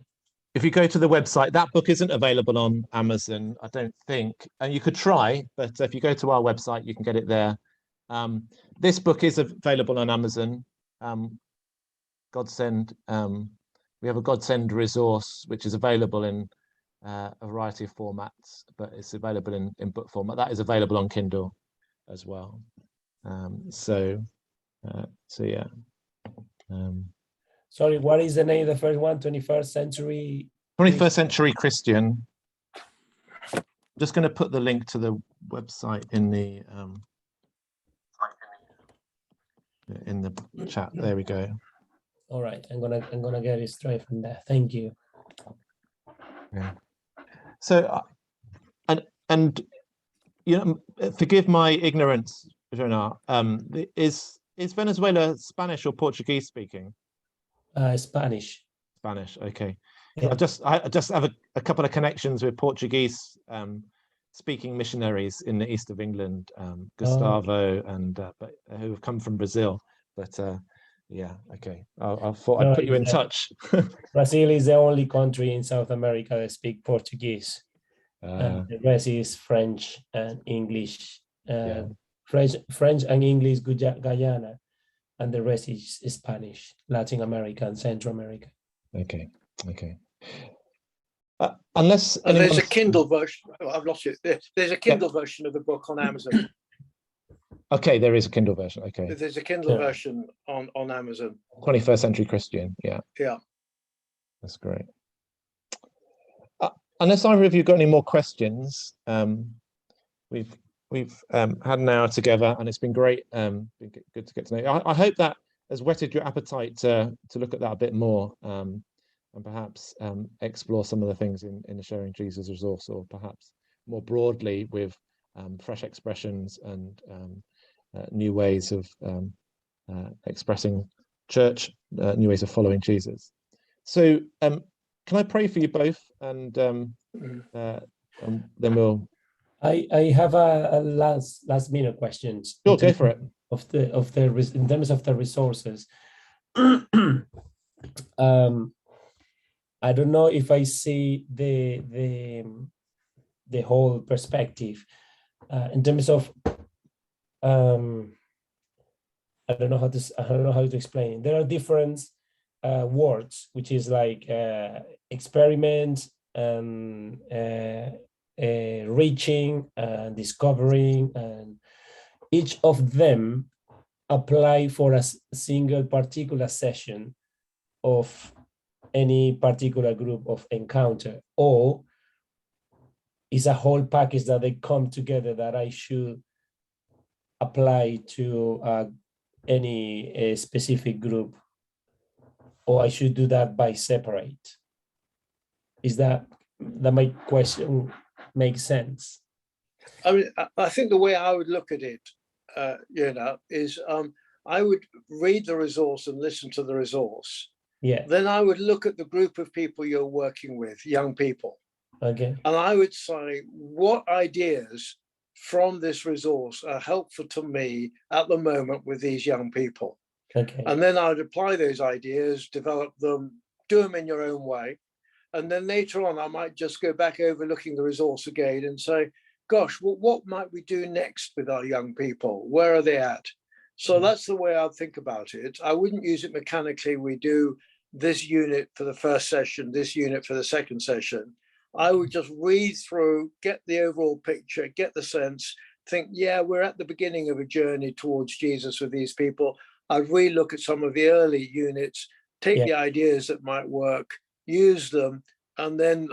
If you go to the website, that book isn't available on Amazon, I don't think. And you could try, but if you go to our website, you can get it there. This book is available on Amazon. Godsend. We have a Godsend resource, which is available in a variety of formats, but it's available in book format. That is available on Kindle as well. So yeah. Sorry, what is the name of the first one? 21st Century? 21st Century Christian. I'm just going to put the link to the website in the chat. There we go. All right, I'm gonna get it straight from there. Thank you. Yeah. So, and you know, forgive my ignorance, Jonar. Is Venezuela Spanish or Portuguese speaking? Spanish. Spanish. Okay. Yeah. I just have a couple of connections with Portuguese speaking missionaries in the east of England, Gustavo, and but who have come from Brazil. But yeah, okay. I thought I'd put you in touch. Brazil is the only country in South America that speak Portuguese. The rest is French and English. French and English, Guyana, and the rest is Spanish, Latin America and Central America. Okay. Unless And there's a anyone's- Kindle version. Oh, I've lost it. There's a Kindle version of the book on Amazon. Okay, there is a Kindle version. Okay, There's a Kindle Yeah. version on Amazon. 21st Century Christian. Yeah, Yeah. that's great. Unless either of you got any more questions, we've had an hour together, and it's been great. Been good to get to know you. I hope that has whetted your appetite to look at that a bit more, and perhaps explore some of the things in the Sharing Jesus resource, or perhaps more broadly with fresh expressions and new ways of expressing church, new ways of following Jesus. So can I pray for you both, and then we'll I have a last minute questions. Sure, go for it. In terms of the resources. I don't know if I see the whole perspective in terms of I don't know how to explain it. There are different words, which is like experiment, reaching, and discovering, and each of them apply for a single particular session of any particular group of encounter, or is a whole package that they come together that I should apply to any specific group, or I should do that by separate? Is that my question makes sense? I mean, I think the way I would look at it, is I would read the resource and listen to the resource. Yeah. Then I would look at the group of people you're working with, young people, Okay. and I would say, what ideas from this resource are helpful to me at the moment with these young people? Okay. And then I would apply those ideas, develop them, do them in your own way. And then later on, I might just go back over looking the resource again and say, gosh, what might we do next with our young people? Where are they at? So that's the way I'd think about it. I wouldn't use it mechanically. We do this unit for the first session, this unit for the second session. I would just read through, get the overall picture, get the sense, think, yeah, we're at the beginning of a journey towards Jesus with these people. I'd re-look at some of the early units, take the ideas that might work, use them, and then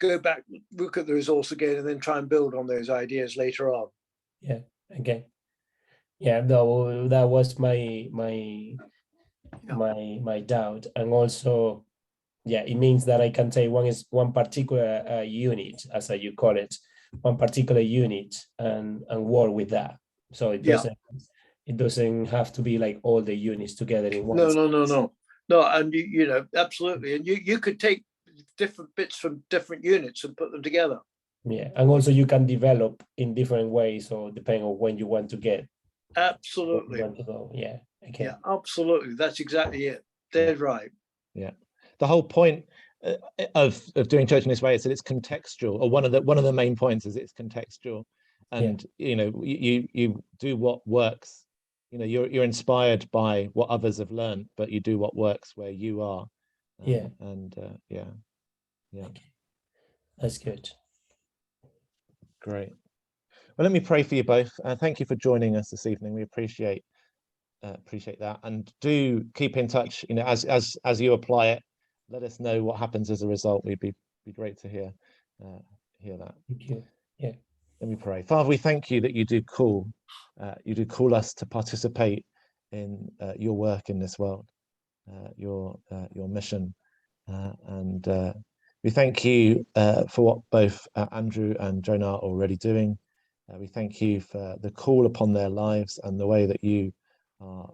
go back, look at the resource again, and then try and build on those ideas later on. Yeah. Okay. Yeah. That was my doubt, and also, yeah, it means that I can take one particular unit, as you call it, one particular unit, and work with that. So it doesn't have to be like all the units together in one. No, and absolutely, and you could take different bits from different units and put them together. Yeah, and also you can develop in different ways, or depending on when you want to get. Absolutely. You want to go. Yeah. Okay. Yeah, absolutely. That's exactly it. Dead right. Yeah, the whole point of doing church in this way is that it's contextual, or one of the main points is it's contextual, and you do what works. You're inspired by what others have learned, but you do what works where you are. Yeah. Okay. That's good. Great. Well, let me pray for you both. Thank you for joining us this evening. We appreciate that, and do keep in touch. As you apply it, let us know what happens as a result. We'd be great to hear that. Thank you. Yeah. Let me pray. Father, we thank you that you do call us to participate in your work in this world, your mission, and we thank you for what both Andrew and Jonah are already doing. We thank you for the call upon their lives and the way that you are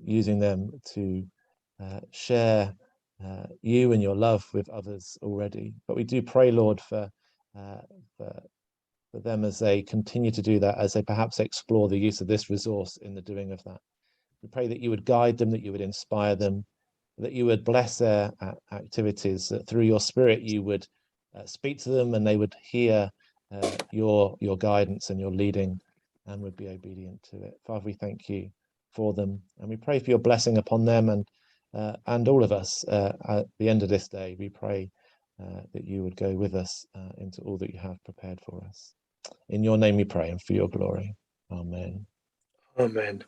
using them to share you and your love with others already. But we do pray, Lord, for them as they continue to do that, as they perhaps explore the use of this resource in the doing of that. We pray that you would guide them, that you would inspire them, that you would bless their activities, that through your Spirit you would speak to them and they would hear your guidance and your leading and would be obedient to it. Father, we thank you for them, and we pray for your blessing upon them and all of us at the end of this day. We pray that you would go with us into all that you have prepared for us. In your name we pray and for your glory. Amen. Amen.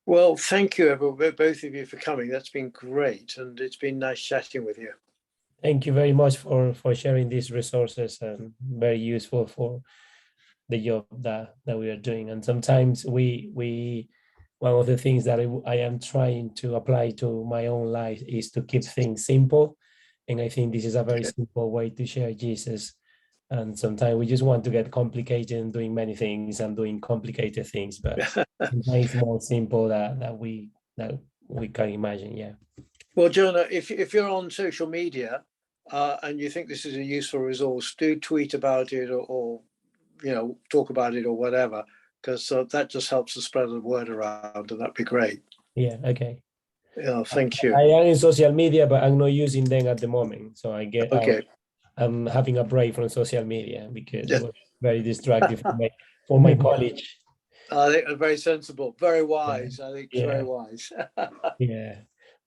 Well, thank you, both of you, for coming. That's been great, and it's been nice chatting with you. Thank you very much for sharing these resources, and very useful for the job that we are doing. And sometimes we one of the things that I am trying to apply to my own life is to keep things simple. And I think this is a very simple way to share Jesus. And sometimes we just want to get complicated and doing many things and doing complicated things, but sometimes it's more simple that we can imagine. Yeah. Well, Jonah, if you're on social media and you think this is a useful resource, do tweet about it or talk about it or whatever, because that just helps to spread the word around, and that'd be great. Yeah. Okay. Yeah. Thank you. I am in social media, but I'm not using them at the moment. So I get Okay. I'm having a break from social media because it was very distracting for my college. I think very sensible, very wise. I think it's very Yeah. wise. Yeah.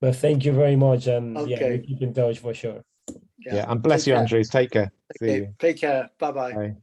But thank you very much. And yeah, Okay. we keep in touch for sure. Yeah, and bless Take you, care. Andrews. Take care. See Okay. you. Take care. Bye-bye. Bye.